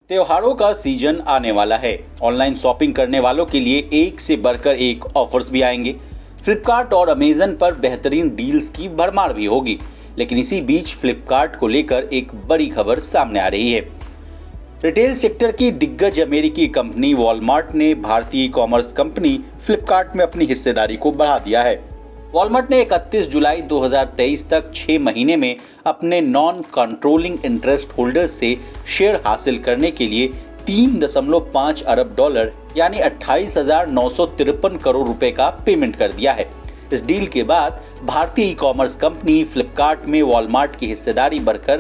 त्योहारों का सीजन आने वाला है। ऑनलाइन शॉपिंग करने वालों के लिए एक से बढ़कर एक ऑफर्स भी आएंगे। फ्लिपकार्ट और अमेजन पर बेहतरीन डील्स की भरमार भी होगी। लेकिन इसी बीच फ्लिपकार्ट को लेकर एक बड़ी खबर सामने आ रही है। रिटेल सेक्टर की दिग्गज अमेरिकी कंपनी वॉलमार्ट ने भारतीय ई कॉमर्स कंपनी फ्लिपकार्ट में अपनी हिस्सेदारी को बढ़ा दिया है। वॉलमार्ट ने 31 जुलाई 2023 तक 6 महीने में अपने नॉन कंट्रोलिंग इंटरेस्ट होल्डर से शेयर हासिल करने के लिए 3.5 अरब डॉलर यानी 28,953 करोड़ रुपए का पेमेंट कर दिया है। इस डील के बाद भारतीय ई कॉमर्स कंपनी फ्लिपकार्ट में वॉलमार्ट की हिस्सेदारी बढ़कर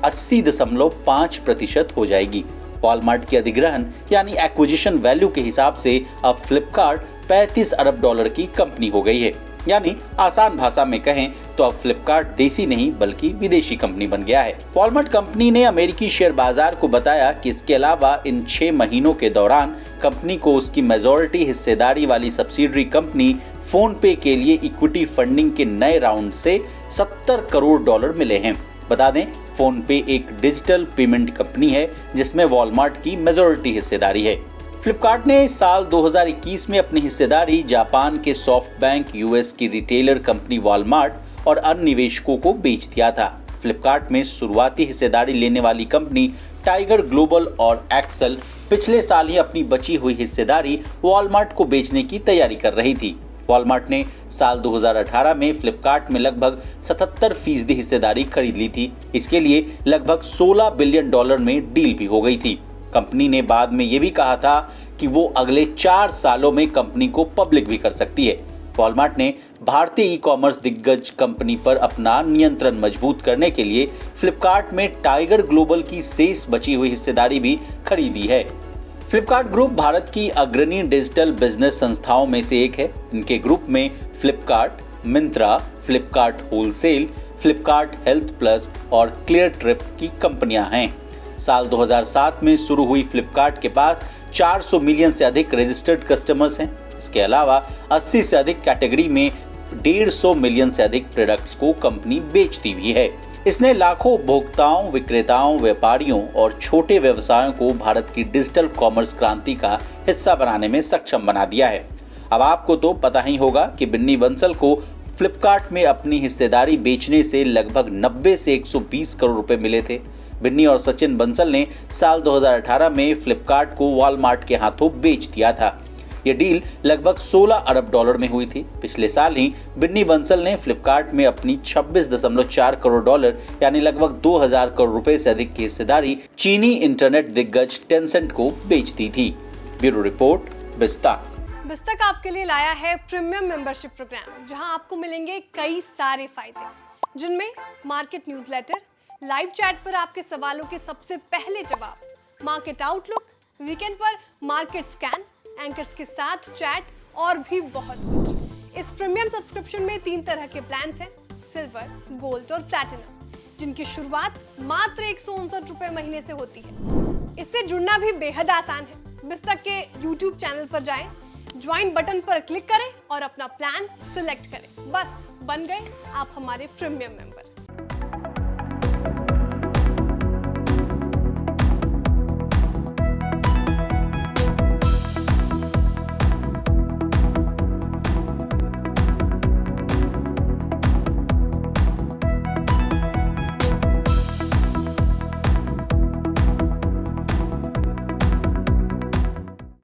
80.5% हो जाएगी। वॉलमार्ट की अधिग्रहण यानी एक्विजिशन वैल्यू के हिसाब से अब फ्लिपकार्ट 35 अरब डॉलर की कंपनी हो गई है। यानी आसान भाषा में कहें तो अब फ्लिपकार्ट देसी नहीं बल्कि विदेशी कंपनी बन गया है। वॉलमार्ट कंपनी ने अमेरिकी शेयर बाजार को बताया कि इसके अलावा इन 6 महीनों के दौरान कंपनी को उसकी मेजॉरिटी हिस्सेदारी वाली सब्सिडरी कंपनी फोन पे के लिए इक्विटी फंडिंग के नए राउंड से 70 करोड़ डॉलर मिले हैं। बता दें, फोन पे एक डिजिटल पेमेंट कंपनी है जिसमें वॉलमार्ट की मेजॉरिटी हिस्सेदारी है। फ्लिपकार्ट ने साल 2021 में अपनी हिस्सेदारी जापान के सॉफ्टबैंक, यूएस की रिटेलर कंपनी वॉलमार्ट और अन्य निवेशकों को बेच दिया था। फ्लिपकार्ट में शुरुआती हिस्सेदारी लेने वाली कंपनी टाइगर ग्लोबल और एक्सेल पिछले साल ही अपनी बची हुई हिस्सेदारी वॉलमार्ट को बेचने की तैयारी कर रही थी। वॉलमार्ट ने साल 2018 में फ्लिपकार्ट में लगभग 77% हिस्सेदारी खरीद ली थी। इसके लिए लगभग 16 बिलियन डॉलर में डील भी हो गई थी। कंपनी ने बाद में ये भी कहा था कि वो अगले 4 सालों में कंपनी को पब्लिक भी कर सकती है। वॉलमार्ट ने भारतीय ई कॉमर्स दिग्गज कंपनी पर अपना नियंत्रण मजबूत करने के लिए फ्लिपकार्ट में टाइगर ग्लोबल की शेष बची हुई हिस्सेदारी भी खरीदी है। फ्लिपकार्ट ग्रुप भारत की अग्रणी डिजिटल बिजनेस संस्थाओं में से एक है। इनके ग्रुप में Flipkart, Myntra, Flipkart wholesale, Flipkart health plus और क्लियर ट्रिप की कंपनियां हैं। साल 2007 में शुरू हुई फ्लिपकार्ट के पास 400 मिलियन से अधिक रजिस्टर्ड कस्टमर्स हैं। इसके अलावा 80 से अधिक कैटेगरी में 150 मिलियन से अधिक प्रोडक्ट्स को कंपनी बेचती भी है। इसने लाखों उपभोक्ताओं, विक्रेताओं, व्यापारियों और छोटे व्यवसायों को भारत की डिजिटल कॉमर्स क्रांति का हिस्सा बनाने में सक्षम बना दिया है। अब आपको तो पता ही होगा कि बिन्नी बंसल को फ्लिपकार्ट में अपनी हिस्सेदारी बेचने से लगभग 90 से 120 करोड़ रुपए मिले थे। बिन्नी और सचिन बंसल ने साल 2018 में फ्लिपकार्ट को वॉलमार्ट के हाथों बेच दिया था। यह डील लगभग 16 अरब डॉलर में हुई थी। पिछले साल ही बिन्नी बंसल ने फ्लिपकार्ट में अपनी 26.4 करोड़ डॉलर यानी लगभग 2000 करोड़ रुपए से अधिक की हिस्सेदारी चीनी इंटरनेट दिग्गज टेंसेंट को बेच दी थी। Bureau report, बिस्ताक। बिस्ताक आपके लिए लाया है प्रीमियम मेंबरशिप प्रोग्राम, जहां आपको मिलेंगे कई सारे फायदे, जिनमें मार्केट न्यूज़लेटर, लाइव चैट पर आपके सवालों के सबसे पहले जवाब, मार्केट आउटलुक, वीकेंड पर मार्केट स्कैन, एंकर्स के साथ चैट और भी बहुत कुछ। इस प्रीमियम सब्सक्रिप्शन में 3 तरह के प्लान्स हैं, सिल्वर, गोल्ड और प्लैटिनम, जिनकी शुरुआत मात्र 159 रुपए महीने से होती है। इससे जुड़ना भी बेहद आसान है। बिस्ताक के YouTube चैनल पर जाएं, ज्वाइन बटन पर क्लिक करें और अपना प्लान सिलेक्ट करें। बस बन गए आप हमारे प्रीमियम मेंबर।